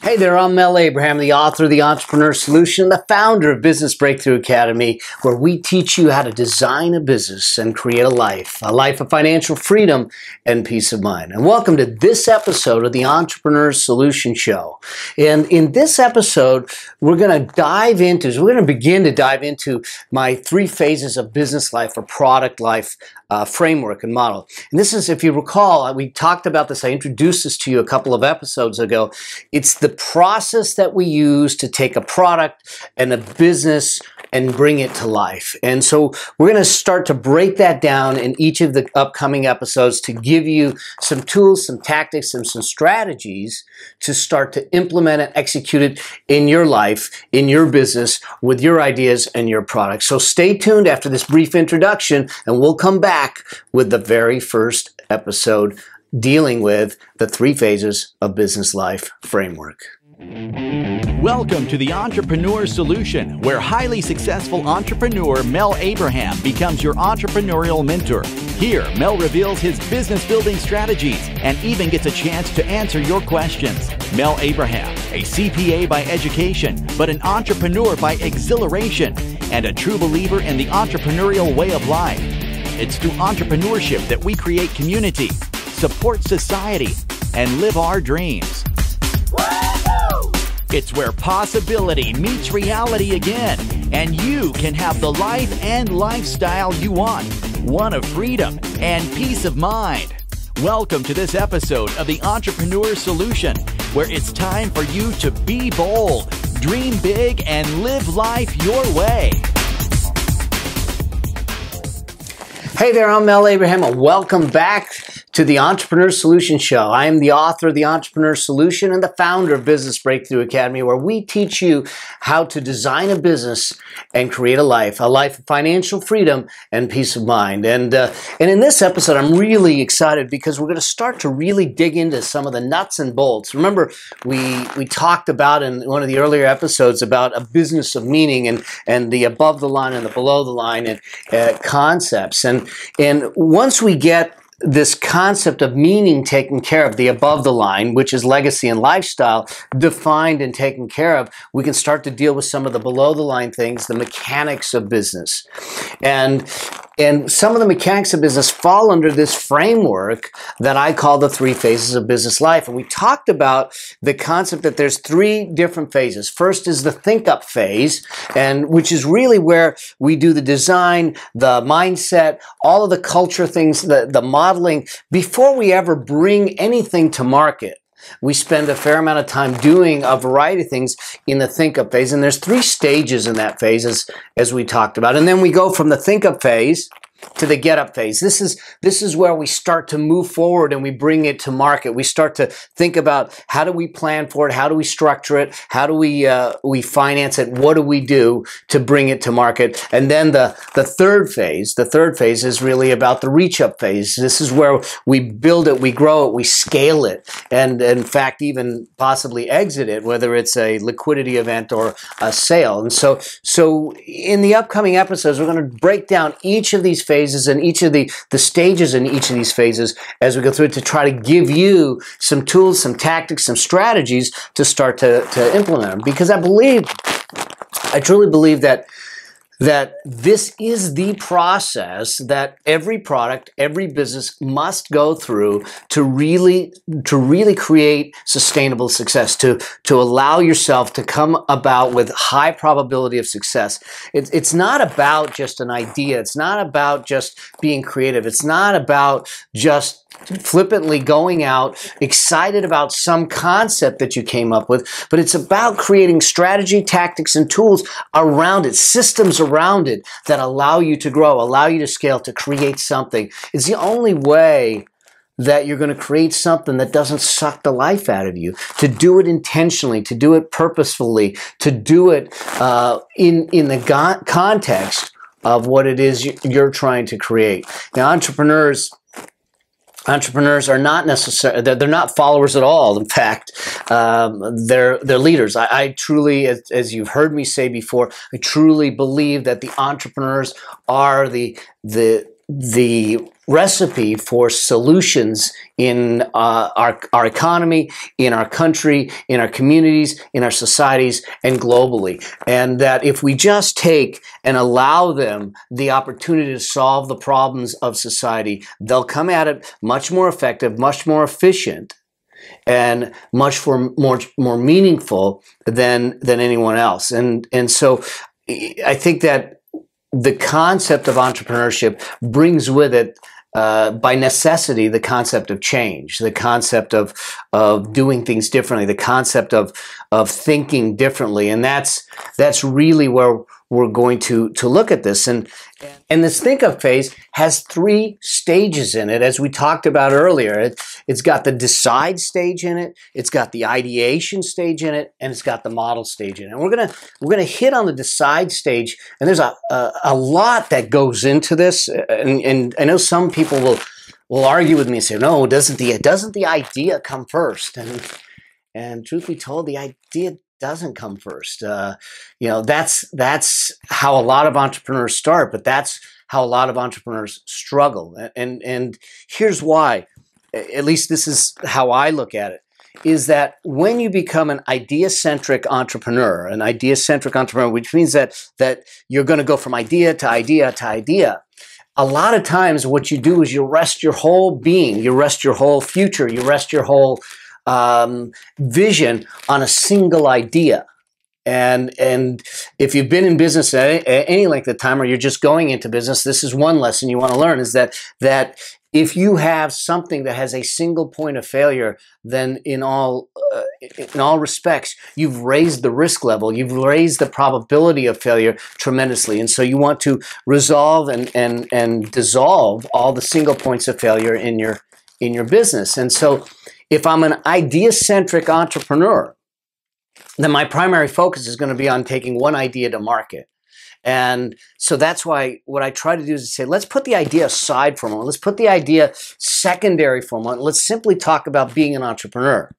Hey there, I'm Mel Abraham, the author of The Entrepreneur Solution, the founder of Business Breakthrough Academy, where we teach you how to design a business and create a life of financial freedom and peace of mind. And welcome to this episode of the Entrepreneur Solution Show. And in this episode, we're going to begin to dive into my 3 phases of business life or product life framework and model. And this is, if you recall, we talked about this, I introduced this to you a couple of episodes ago. It's the process that we use to take a product and a business and bring it to life. And so we're going to start to break that down in each of the upcoming episodes to give you some tools, some tactics, and some strategies to start to implement and execute it in your life, in your business, with your ideas and your products. So stay tuned after this brief introduction, and we'll come back with the very first episode dealing with the 3 phases of business life framework. Welcome to the Entrepreneur Solution, where highly successful entrepreneur Mel Abraham becomes your entrepreneurial mentor. Here, Mel reveals his business building strategies and even gets a chance to answer your questions. Mel Abraham, a CPA by education, but an entrepreneur by exhilaration, and a true believer in the entrepreneurial way of life. It's through entrepreneurship that we create community, support society, and live our dreams. It's where possibility meets reality again, and you can have the life and lifestyle you want, one of freedom and peace of mind. Welcome to this episode of the Entrepreneur Solution, where it's time for you to be bold, dream big, and live life your way. Hey there, I'm Mel Abraham, and welcome back to the Entrepreneur Solution Show. I am the author of The Entrepreneur Solution and the founder of Business Breakthrough Academy, where we teach you how to design a business and create a life of financial freedom and peace of mind. And in this episode, I'm really excited because we're going to start to really dig into some of the nuts and bolts. Remember, we talked about in one of the earlier episodes about a business of meaning and the above the line and the below the line and concepts. And once we get this concept of meaning taken care of, the above the line, which is legacy and lifestyle, defined and taken care of, we can start to deal with some of the below the line things, the mechanics of business. And some of the mechanics of business fall under this framework that I call the 3 phases of business life. And we talked about the concept that there's 3 different phases. First is the think up phase, and which is really where we do the design, the mindset, all of the culture things, the modeling, before we ever bring anything to market. We spend a fair amount of time doing a variety of things in the think-up phase, and there's 3 stages in that phase as we talked about. And then we go from the think-up phase to the get-up phase. This is where we start to move forward and we bring it to market. We start to think about how do we plan for it, how do we structure it, how do we finance it, what do we do to bring it to market. And then the third phase is really about the reach-up phase. This is where we build it, we grow it, we scale it, and in fact even possibly exit it, whether it's a liquidity event or a sale. And so in the upcoming episodes, we're going to break down each of these phases and each of the stages in each of these phases as we go through it to try to give you some tools, some tactics, some strategies to start to implement them. Because I truly believe that this is the process that every product, every business must go through to really create sustainable success, to allow yourself to come about with high probability of success. It's not about just an idea. It's not about just being creative. It's not about just flippantly going out, excited about some concept that you came up with, but it's about creating strategy, tactics, and tools around it, systems around it that allow you to grow, allow you to scale, to create something. It's the only way that you're going to create something that doesn't suck the life out of you, to do it intentionally, to do it purposefully, to do it in the context of what it is you're trying to create. Now, entrepreneurs are not necessarily, they're not followers at all. In fact, they're leaders. I truly, as you've heard me say before, I truly believe that the entrepreneurs are the the recipe for solutions in our economy, in our country, in our communities, in our societies, and globally. And that if we just take and allow them the opportunity to solve the problems of society, they'll come at it much more effective, much more efficient, and much more meaningful than anyone else. And so I think that the concept of entrepreneurship brings with it, by necessity, the concept of change, the concept of doing things differently, the concept of thinking differently, and that's really where we're going to look at this. And this think of phase has 3 stages in it, as we talked about earlier. It's got the decide stage in it, it's got the ideation stage in it, and it's got the model stage in it. And we're gonna hit on the decide stage, and there's a lot that goes into this. And I know some people will argue with me and say, no, doesn't the idea come first? And truth be told, the idea doesn't come first. That's how a lot of entrepreneurs start, but that's how a lot of entrepreneurs struggle. And here's why. At least this is how I look at it, is that when you become an idea-centric entrepreneur, which means that you're going to go from idea to idea to idea, a lot of times what you do is you rest your whole being, you rest your whole future, you rest your whole vision on a single idea. And if you've been in business at any length of time, or you're just going into business, this is one lesson you want to learn, is that if you have something that has a single point of failure, then in all respects, you've raised the risk level, you've raised the probability of failure tremendously. And so you want to resolve and dissolve all the single points of failure in your business. And so if I'm an idea-centric entrepreneur, then my primary focus is going to be on taking one idea to market. And so that's why what I try to do is say, let's put the idea aside for a moment. Let's put the idea secondary for a moment. Let's simply talk about being an entrepreneur,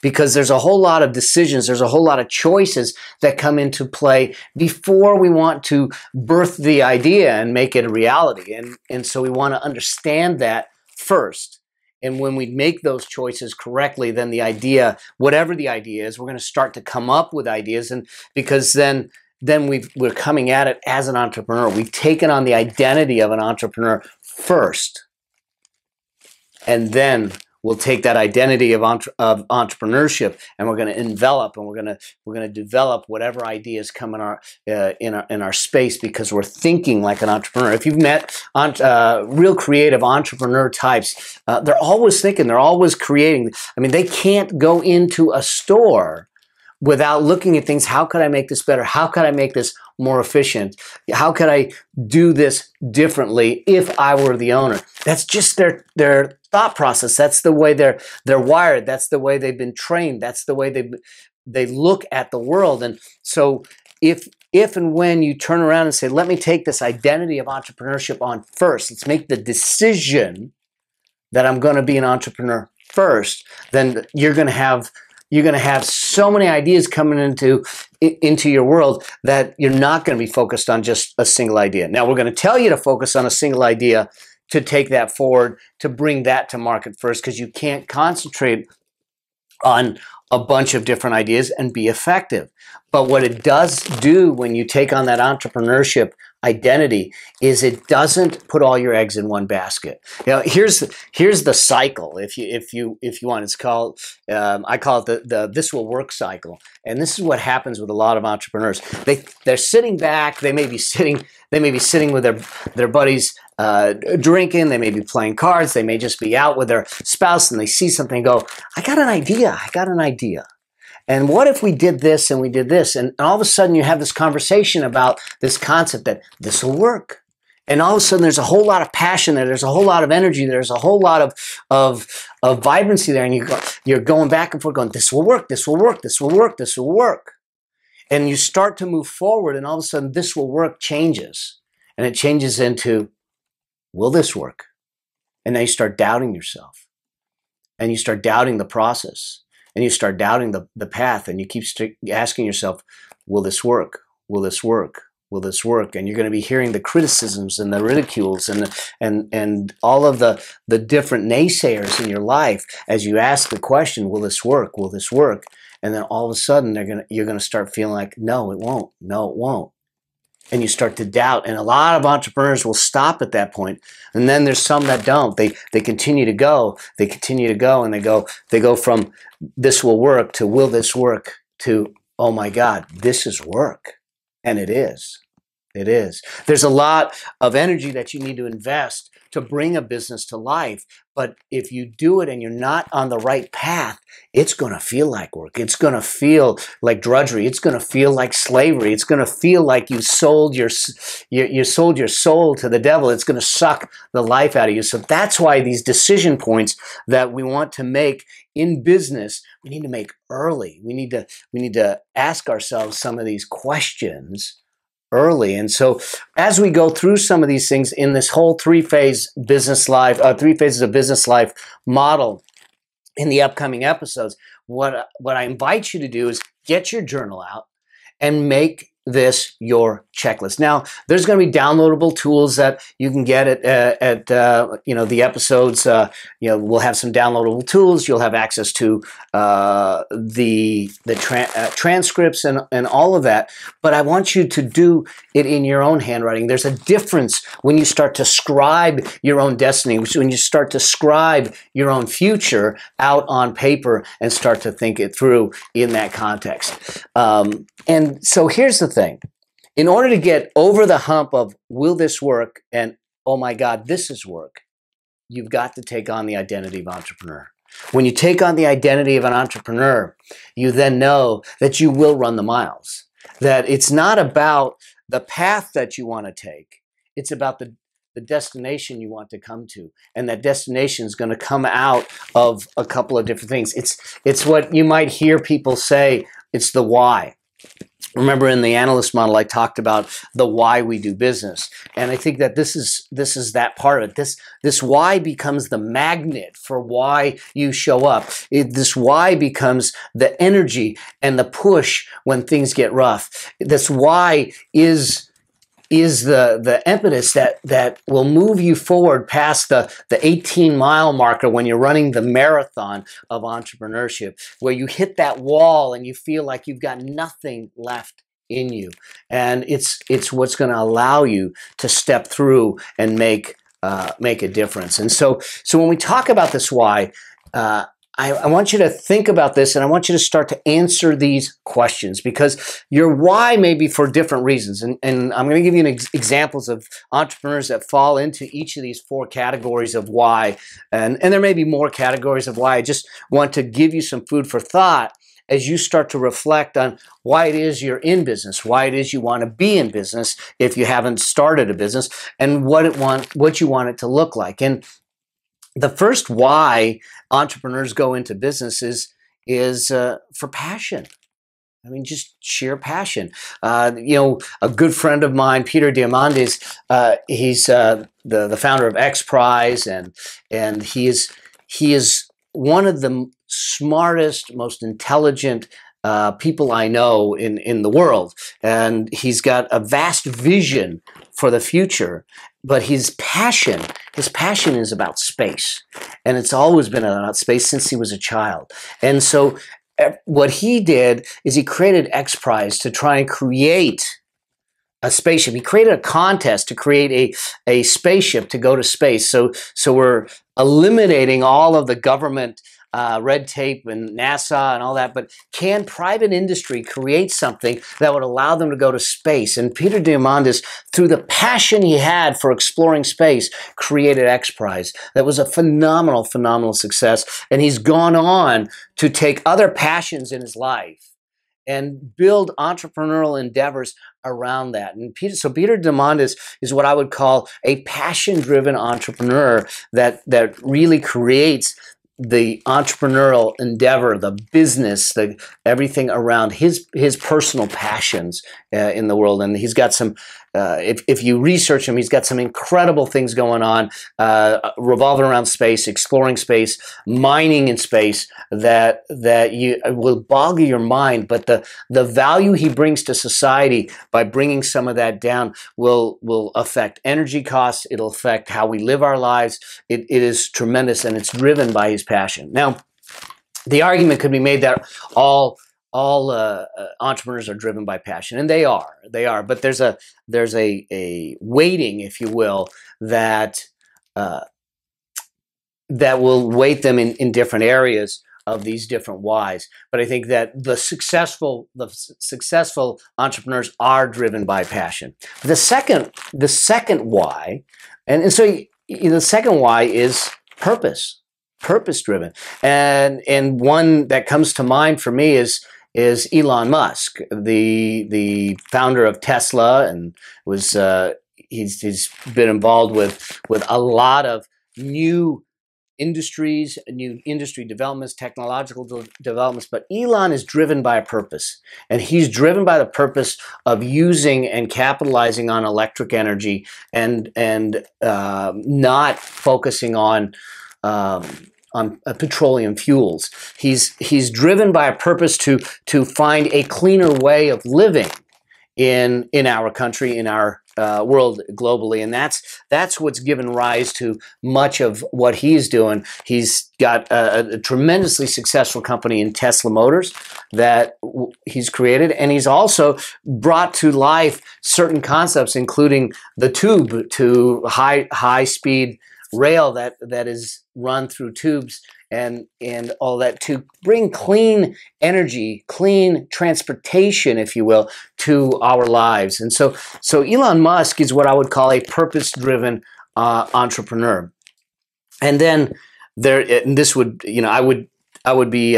because there's a whole lot of decisions, there's a whole lot of choices that come into play before we want to birth the idea and make it a reality. And so we want to understand that first. And when we make those choices correctly, then the idea, whatever the idea is, we're going to start to come up with ideas. And because then we're coming at it as an entrepreneur. We've taken on the identity of an entrepreneur first. And then we'll take that identity of entrepreneurship, and we're going to envelop, and we're going to develop whatever ideas come in our space, because we're thinking like an entrepreneur. If you've met real creative entrepreneur types, they're always thinking, they're always creating. I mean, they can't go into a store without looking at things. How could I make this better? How could I make this more efficient? How could I do this differently if I were the owner? That's just their thought process. That's the way they're wired. That's the way they've been trained. That's the way they look at the world. And so if and when you turn around and say, let me take this identity of entrepreneurship on first, let's make the decision that I'm going to be an entrepreneur first, then you're going to have so many ideas coming into your world that you're not going to be focused on just a single idea. Now, we're going to tell you to focus on a single idea, to take that forward, to bring that to market first, because you can't concentrate on a bunch of different ideas and be effective. But what it does do when you take on that entrepreneurship identity is it doesn't put all your eggs in one basket. Now, here's the cycle. If you want, it's called I call it the this will work cycle. And this is what happens with a lot of entrepreneurs. They're sitting back. They may be sitting with their buddies drinking. They may be playing cards. They may just be out with their spouse, and they see something and go, I got an idea. And what if we did this and we did this? And all of a sudden you have this conversation about this concept that this will work. And all of a sudden there's a whole lot of passion there. There's a whole lot of energy. There's a whole lot of vibrancy there. And you're going back and forth going, this will work, this will work, this will work, this will work. And you start to move forward, and all of a sudden this will work changes. And it changes into, will this work? And now you start doubting yourself. And you start doubting the process. And you start doubting the path, and you keep asking yourself, will this work? Will this work? Will this work? And you're going to be hearing the criticisms and the ridicules and all of the different naysayers in your life as you ask the question, will this work? Will this work? And then all of a sudden you're going to start feeling like, no, it won't. No, it won't. And you start to doubt. And a lot of entrepreneurs will stop at that point. And then there's some that don't. They continue to go. They continue to go, and they go from this will work to will this work to, oh my God, this is work. And it is. It is. There's a lot of energy that you need to invest to bring a business to life. But if you do it and you're not on the right path, it's going to feel like work. It's going to feel like drudgery. It's going to feel like slavery. It's going to feel like you sold your soul to the devil. It's going to suck the life out of you. So that's why these decision points that we want to make in business, we need to make early. We need to ask ourselves some of these questions early. And so as we go through some of these things in this whole three phases of business life model in the upcoming episodes, what I invite you to do is get your journal out and make this your checklist. Now, there's going to be downloadable tools that you can get at the episodes. We'll have some downloadable tools. You'll have access to the transcripts and all of that. But I want you to do it in your own handwriting. There's a difference when you start to scribe your own destiny, when you start to scribe your own future out on paper and start to think it through in that context. And so here's the thing. In order to get over the hump of will this work and oh my God, this is work, you've got to take on the identity of entrepreneur. When you take on the identity of an entrepreneur, you then know that you will run the miles, that it's not about the path that you want to take. It's about the destination you want to come to. And that destination is going to come out of a couple of different things. It's what you might hear people say, it's the why. Remember in the analyst model, I talked about the why we do business. And I think that this is that part of it. This why becomes the magnet for why you show up. This why becomes the energy and the push when things get rough. This why is the impetus that will move you forward past the 18-mile marker when you're running the marathon of entrepreneurship, where you hit that wall and you feel like you've got nothing left in you. And it's what's going to allow you to step through and make a difference. And so when we talk about this why, I want you to think about this, and I want you to start to answer these questions, because your why may be for different reasons. And I'm going to give you examples of entrepreneurs that fall into each of these four categories of why. And there may be more categories of why. I just want to give you some food for thought as you start to reflect on why it is you're in business, why it is you want to be in business if you haven't started a business, and what you want it to look like. And the first why entrepreneurs go into business is for passion. I mean, just sheer passion. A good friend of mine, Peter Diamandis, he's the founder of X Prize, and he is one of the smartest, most intelligent people I know in the world. And he's got a vast vision for the future. But his passion is about space. And it's always been about space since he was a child. And so what he did is he created X Prize to try and create a spaceship. He created a contest to create a spaceship to go to space. So we're eliminating all of the government red tape and NASA and all that, but can private industry create something that would allow them to go to space? And Peter Diamandis, through the passion he had for exploring space, created X Prize. That was a phenomenal, phenomenal success. And he's gone on to take other passions in his life and build entrepreneurial endeavors around that. And Peter Diamandis is what I would call a passion-driven entrepreneur that really creates the entrepreneurial endeavor, the business, everything around his personal passions in the world. And he's got some if you research him, he's got some incredible things going on, revolving around space, exploring space, mining in space, that you will boggle your mind. But the value he brings to society by bringing some of that down will affect energy costs. It'll affect how we live our lives. It is tremendous, and it's driven by his passion. Now, the argument could be made that all entrepreneurs are driven by passion, and they are. But there's a weighting, if you will, that will weight them in different areas of these different whys. But I think that the successful entrepreneurs are driven by passion. The second why, and so the second why is purpose driven, and one that comes to mind for me is Elon Musk, the founder of Tesla, and he's been involved with a lot of new industries, new industry developments, technological developments. But Elon is driven by a purpose, and he's driven by the purpose of using and capitalizing on electric energy, and not focusing on petroleum fuels. He's driven by a purpose to find a cleaner way of living in our country, in our world globally, and that's what's given rise to much of what he's doing. He's got a tremendously successful company in Tesla Motors that he's created, and he's also brought to life certain concepts, including the tube to high speed rail that is run through tubes, and all that, to bring clean energy, clean transportation, if you will, to our lives. And so Elon Musk is what I would call a purpose-driven entrepreneur. And then this would, I would be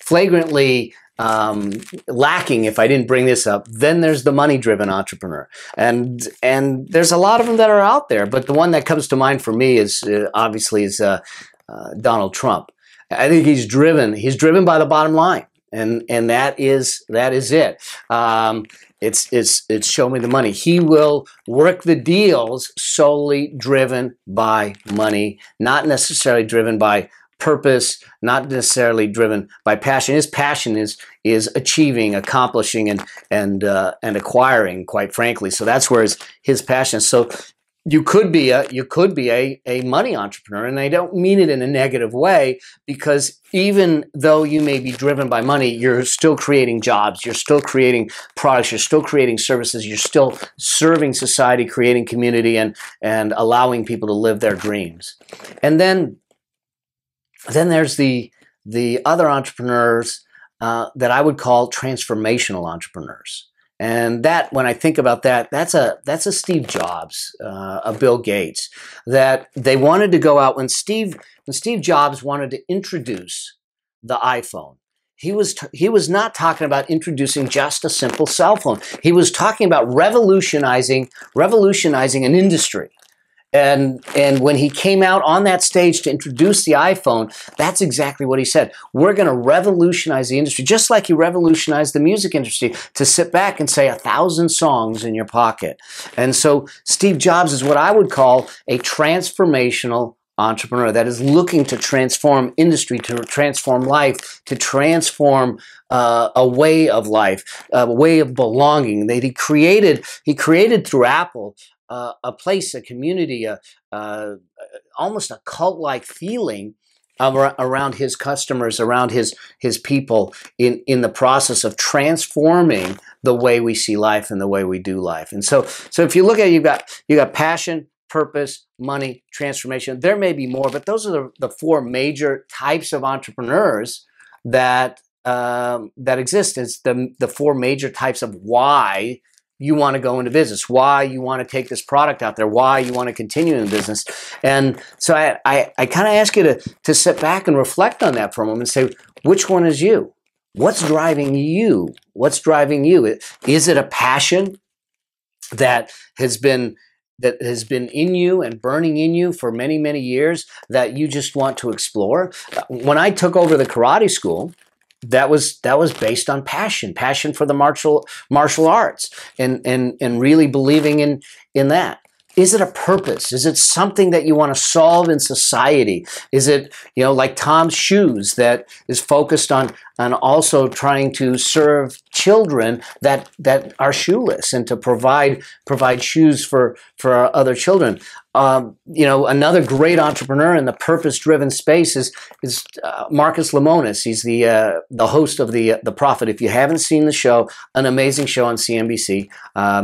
flagrantly lacking if I didn't bring this up. Then there's the money-driven entrepreneur, and there's a lot of them that are out there. But the one that comes to mind for me is obviously Donald Trump. I think he's driven by the bottom line, and that is it. It's show me the money. He will work the deals solely driven by money, not necessarily driven by purpose, not necessarily driven by passion. His passion is achieving, accomplishing, and acquiring, quite frankly. So that's where his passion. So you could be a money entrepreneur, and I don't mean it in a negative way, because even though you may be driven by money, you're still creating jobs, you're still creating products, you're still creating services, you're still serving society, creating community, and allowing people to live their dreams. And then there's the other entrepreneurs that I would call transformational entrepreneurs. And that, when I think about that, that's a Steve Jobs, a Bill Gates, that they wanted to go out when Steve Jobs wanted to introduce the iPhone. He was not talking about introducing just a simple cell phone. He was talking about revolutionizing an industry. And when he came out on that stage to introduce the iPhone, that's exactly what he said. We're going to revolutionize the industry, just like he revolutionized the music industry, to sit back and say 1,000 songs in your pocket. And so Steve Jobs is what I would call a transformational entrepreneur that is looking to transform industry, to transform life, to transform a way of life, a way of belonging that he created through Apple. A place, a community, almost a cult-like feeling around his customers, around his people, in the process of transforming the way we see life and the way we do life. And so if you look at it, you got passion, purpose, money, transformation. There may be more, but those are the four major types of entrepreneurs that exist. It's the four major types of why you want to go into business, why you want to take this product out there, why you want to continue in business. And so I kind of ask you to sit back and reflect on that for a moment and say, which one is you? What's driving you? What's driving you? Is it a passion that has been in you and burning in you for many, many years that you just want to explore? When I took over the karate school, that was based on passion for the martial arts, and really believing in that. Is it a purpose? Is it something that you want to solve in society? Is it, like Tom's Shoes, that is focused on also trying to serve children that are shoeless, and to provide shoes for our other children? Another great entrepreneur in the purpose-driven space is Marcus Lemonis. He's the host of the Prophet. If you haven't seen the show, an amazing show on CNBC.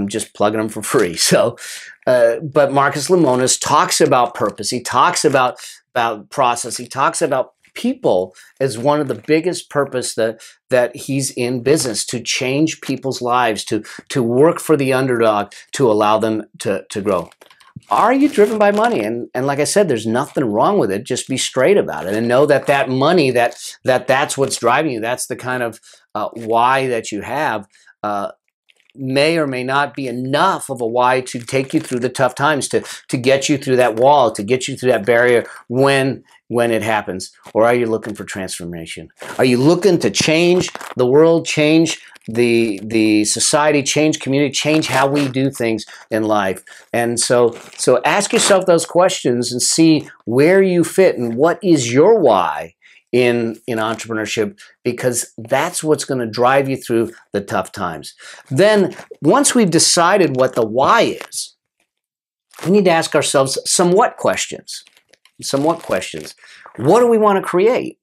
Just plugging them for free. So, but Marcus Lemonis talks about purpose. He talks about process. He talks about people as one of the biggest purpose that he's in business, to change people's lives, to work for the underdog, to allow them to grow. Are you driven by money? And like I said, there's nothing wrong with it. Just be straight about it, and know that money, that's what's driving you. That's the kind of why that you have. May or may not be enough of a why to take you through the tough times, to get you through that wall, to get you through that barrier when it happens. Or are you looking for transformation? Are you looking to change the world, change the society, change community, change how we do things in life? And so ask yourself those questions and see where you fit and what is your why in entrepreneurship, because that's what's going to drive you through the tough times. Then, once we've decided what the why is, we need to ask ourselves some what questions. What do we want to create?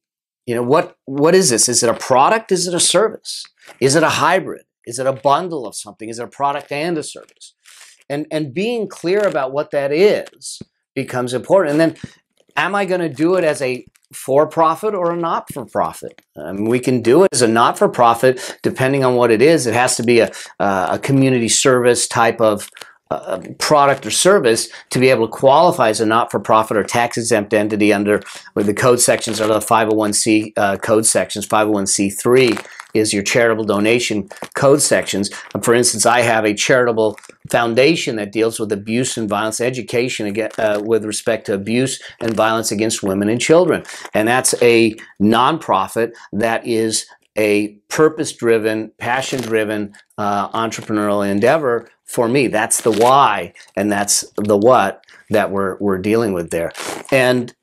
What is this? Is it a product? Is it a service? Is it a hybrid? Is it a bundle of something? Is it a product and a service? And being clear about what that is becomes important. And then, am I going to do it as a for-profit or a not-for-profit? We can do it as a not-for-profit depending on what it is. It has to be a community service type of product or service to be able to qualify as a not-for-profit or tax-exempt entity under where the code sections are the 501c code sections. 501c3 is your charitable donation code sections. For instance, I have a charitable foundation that deals with abuse and violence education with respect to abuse and violence against women and children. And that's a nonprofit that is a purpose-driven, passion-driven entrepreneurial endeavor for me. That's the why, and that's the what that we're dealing with there. And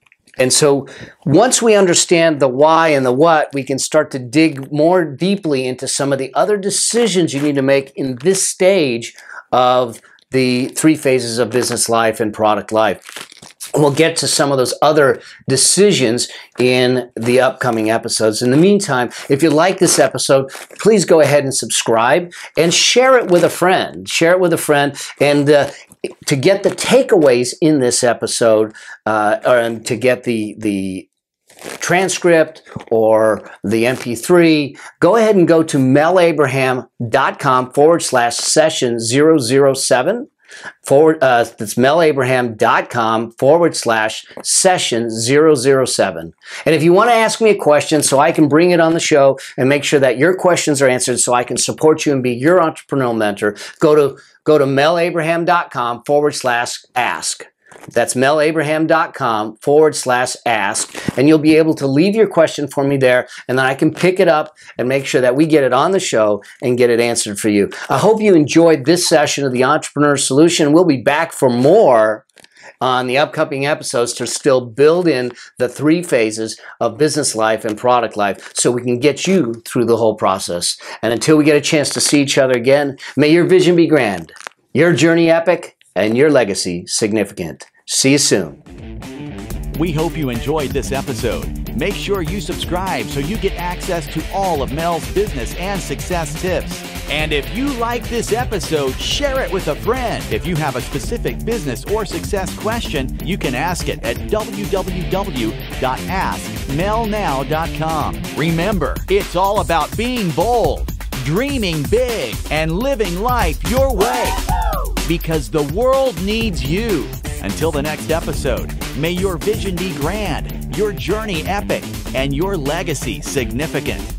so once we understand the why and the what, we can start to dig more deeply into some of the other decisions you need to make in this stage of the 3 phases of business life and product life. We'll get to some of those other decisions in the upcoming episodes. In the meantime, if you like this episode, please go ahead and subscribe and share it with a friend. Share it with a friend. And to get the takeaways in this episode, or to get the transcript or the MP3, go ahead and go to melabraham.com/session007. That's melabraham.com/session007. And if you want to ask me a question so I can bring it on the show and make sure that your questions are answered so I can support you and be your entrepreneurial mentor, go to melabraham.com/ask. That's melabraham.com/ask, and you'll be able to leave your question for me there, and then I can pick it up and make sure that we get it on the show and get it answered for you. I hope you enjoyed this session of the Entrepreneur Solution. We'll be back for more on the upcoming episodes to still build in the 3 phases of business life and product life so we can get you through the whole process. And until we get a chance to see each other again, may your vision be grand, your journey epic, and your legacy significant. See you soon. We hope you enjoyed this episode. Make sure you subscribe so you get access to all of Mel's business and success tips. And if you like this episode, share it with a friend. If you have a specific business or success question, you can ask it at www.askmelnow.com. Remember, it's all about being bold, dreaming big, and living life your way. Because the world needs you. Until the next episode, may your vision be grand, your journey epic, and your legacy significant.